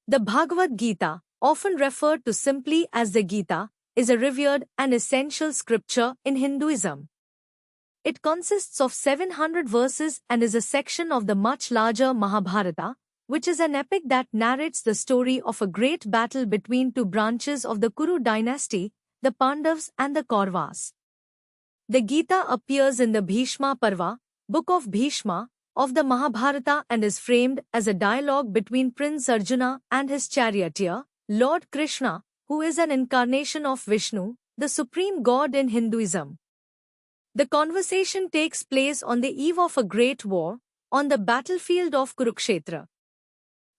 The Bhagavad Gita, often referred to simply as the Gita, is a revered and essential scripture in Hinduism. It consists of 700 verses and is a section of the much larger Mahabharata, which is an epic that narrates the story of a great battle between two branches of the Kuru dynasty, the Pandavas and the Kauravas. The Gita appears in the Bhishma Parva, book of Bhishma, of the Mahabharata and is framed as a dialogue between Prince Arjuna and his charioteer, Lord Krishna, who is an incarnation of Vishnu, the supreme god in Hinduism. The conversation takes place on the eve of a great war, on the battlefield of Kurukshetra.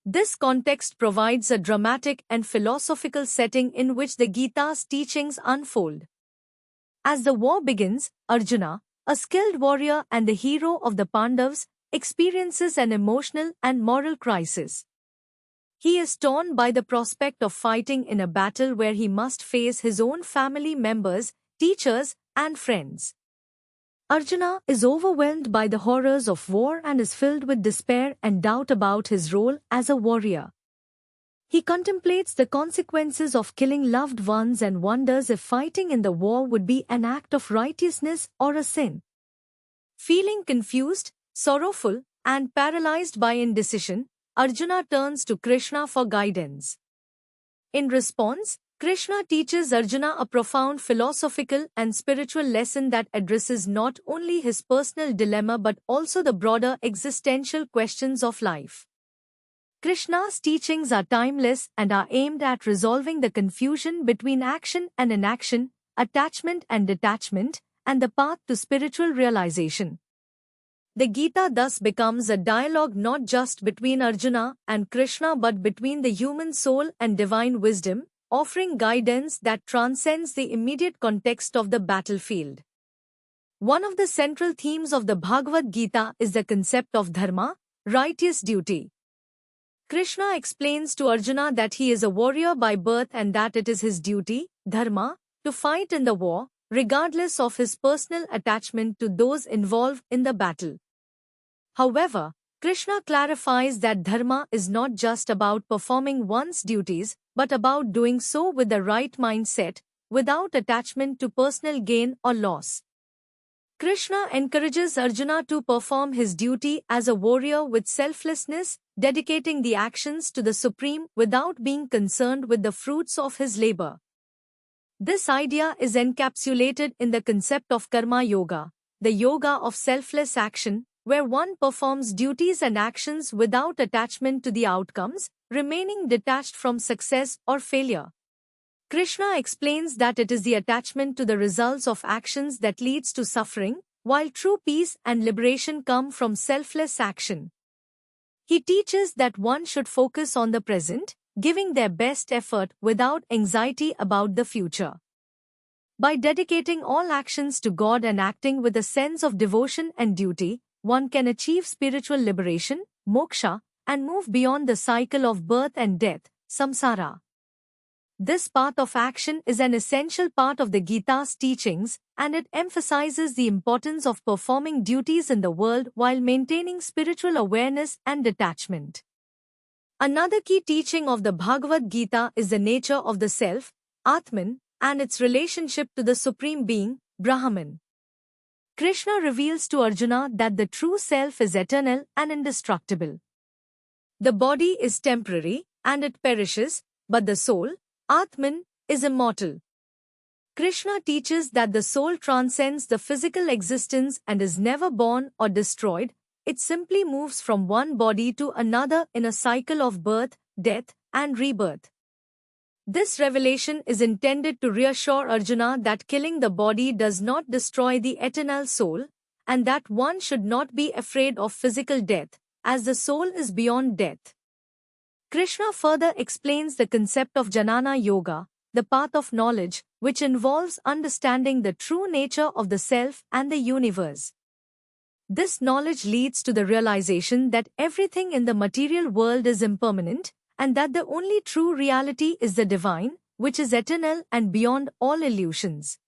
This context provides a dramatic and philosophical setting in which the Gita's teachings unfold. As the war begins, Arjuna, a skilled warrior and the hero of the Pandavas, experiences an emotional and moral crisis. He is torn by the prospect of fighting in a battle where he must face his own family members, teachers, and friends. Arjuna is overwhelmed by the horrors of war and is filled with despair and doubt about his role as a warrior. He contemplates the consequences of killing loved ones and wonders if fighting in the war would be an act of righteousness or a sin. Feeling confused, sorrowful, and paralyzed by indecision, Arjuna turns to Krishna for guidance. In response, Krishna teaches Arjuna a profound philosophical and spiritual lesson that addresses not only his personal dilemma but also the broader existential questions of life. Krishna's teachings are timeless and are aimed at resolving the confusion between action and inaction, attachment and detachment, and the path to spiritual realization. The Gita thus becomes a dialogue not just between Arjuna and Krishna but between the human soul and divine wisdom, offering guidance that transcends the immediate context of the battlefield. One of the central themes of the Bhagavad Gita is the concept of dharma, righteous duty. Krishna explains to Arjuna that he is a warrior by birth and that it is his duty, dharma, to fight in the war, regardless of his personal attachment to those involved in the battle. However, Krishna clarifies that dharma is not just about performing one's duties, but about doing so with the right mindset, without attachment to personal gain or loss. Krishna encourages Arjuna to perform his duty as a warrior with selflessness, dedicating the actions to the Supreme without being concerned with the fruits of his labor. This idea is encapsulated in the concept of karma yoga, the yoga of selfless action, where one performs duties and actions without attachment to the outcomes, remaining detached from success or failure. Krishna explains that it is the attachment to the results of actions that leads to suffering, while true peace and liberation come from selfless action. He teaches that one should focus on the present, giving their best effort without anxiety about the future. By dedicating all actions to God and acting with a sense of devotion and duty, one can achieve spiritual liberation, moksha, and move beyond the cycle of birth and death, samsara. This path of action is an essential part of the Gita's teachings, and it emphasizes the importance of performing duties in the world while maintaining spiritual awareness and detachment. Another key teaching of the Bhagavad Gita is the nature of the self, Atman, and its relationship to the Supreme Being, Brahman. Krishna reveals to Arjuna that the true self is eternal and indestructible. The body is temporary, and it perishes, but the soul, Atman, is immortal. Krishna teaches that the soul transcends the physical existence and is never born or destroyed, it simply moves from one body to another in a cycle of birth, death, and rebirth. This revelation is intended to reassure Arjuna that killing the body does not destroy the eternal soul, and that one should not be afraid of physical death, as the soul is beyond death. Krishna further explains the concept of Jnana Yoga, the path of knowledge, which involves understanding the true nature of the self and the universe. This knowledge leads to the realization that everything in the material world is impermanent, and that the only true reality is the divine, which is eternal and beyond all illusions.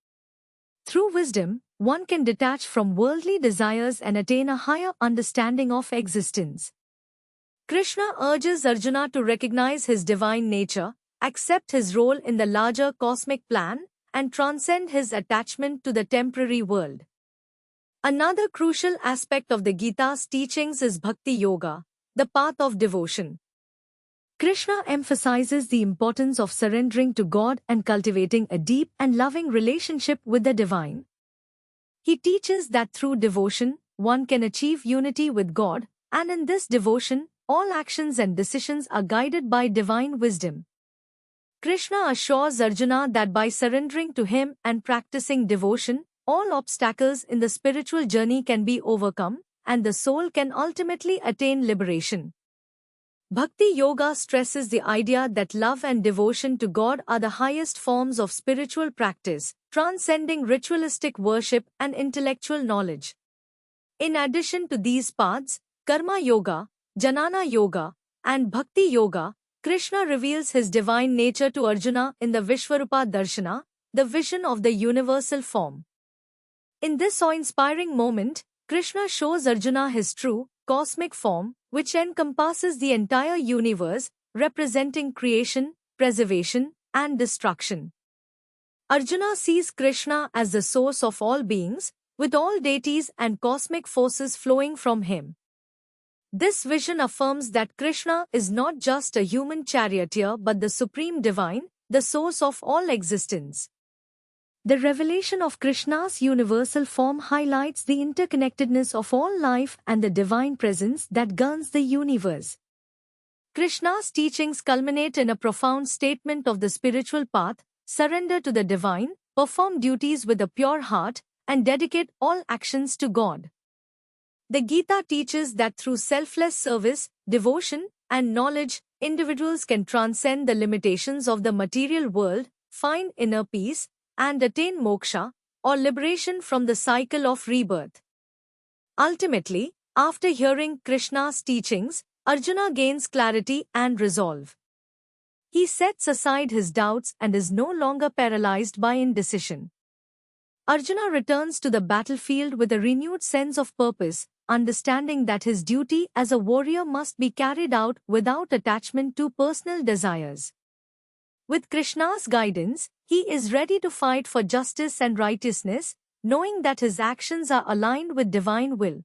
Through wisdom, one can detach from worldly desires and attain a higher understanding of existence. Krishna urges Arjuna to recognize his divine nature, accept his role in the larger cosmic plan, and transcend his attachment to the temporary world. Another crucial aspect of the Gita's teachings is Bhakti Yoga, the path of devotion. Krishna emphasizes the importance of surrendering to God and cultivating a deep and loving relationship with the divine. He teaches that through devotion, one can achieve unity with God, and in this devotion, all actions and decisions are guided by divine wisdom. Krishna assures Arjuna that by surrendering to him and practicing devotion, all obstacles in the spiritual journey can be overcome, and the soul can ultimately attain liberation. Bhakti Yoga stresses the idea that love and devotion to God are the highest forms of spiritual practice, transcending ritualistic worship and intellectual knowledge. In addition to these paths, Karma Yoga, Jnana Yoga, and Bhakti Yoga, Krishna reveals his divine nature to Arjuna in the Vishwarupa Darshana, the vision of the universal form. In this awe-inspiring moment, Krishna shows Arjuna his true, cosmic form, which encompasses the entire universe, representing creation, preservation, and destruction. Arjuna sees Krishna as the source of all beings, with all deities and cosmic forces flowing from him. This vision affirms that Krishna is not just a human charioteer but the supreme divine, the source of all existence. The revelation of Krishna's universal form highlights the interconnectedness of all life and the divine presence that governs the universe. Krishna's teachings culminate in a profound statement of the spiritual path: surrender to the divine, perform duties with a pure heart, and dedicate all actions to God. The Gita teaches that through selfless service, devotion, and knowledge, individuals can transcend the limitations of the material world, find inner peace, and attain moksha, or liberation from the cycle of rebirth. Ultimately, after hearing Krishna's teachings, Arjuna gains clarity and resolve. He sets aside his doubts and is no longer paralyzed by indecision. Arjuna returns to the battlefield with a renewed sense of purpose, understanding that his duty as a warrior must be carried out without attachment to personal desires. With Krishna's guidance, he is ready to fight for justice and righteousness, knowing that his actions are aligned with divine will.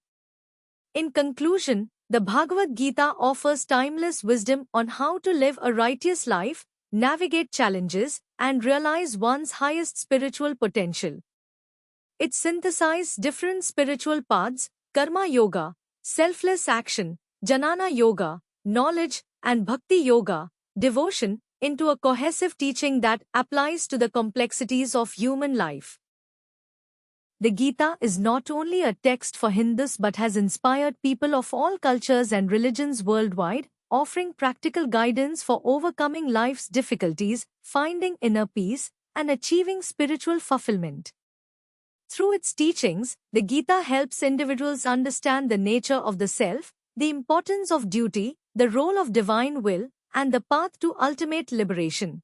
In conclusion, the Bhagavad Gita offers timeless wisdom on how to live a righteous life, navigate challenges, and realize one's highest spiritual potential. It synthesizes different spiritual paths: Karma Yoga, selfless action; Jnana Yoga, knowledge; and Bhakti Yoga, devotion, into a cohesive teaching that applies to the complexities of human life. The Gita is not only a text for Hindus but has inspired people of all cultures and religions worldwide, offering practical guidance for overcoming life's difficulties, finding inner peace, and achieving spiritual fulfillment. Through its teachings, the Gita helps individuals understand the nature of the self, the importance of duty, the role of divine will, and the path to ultimate liberation.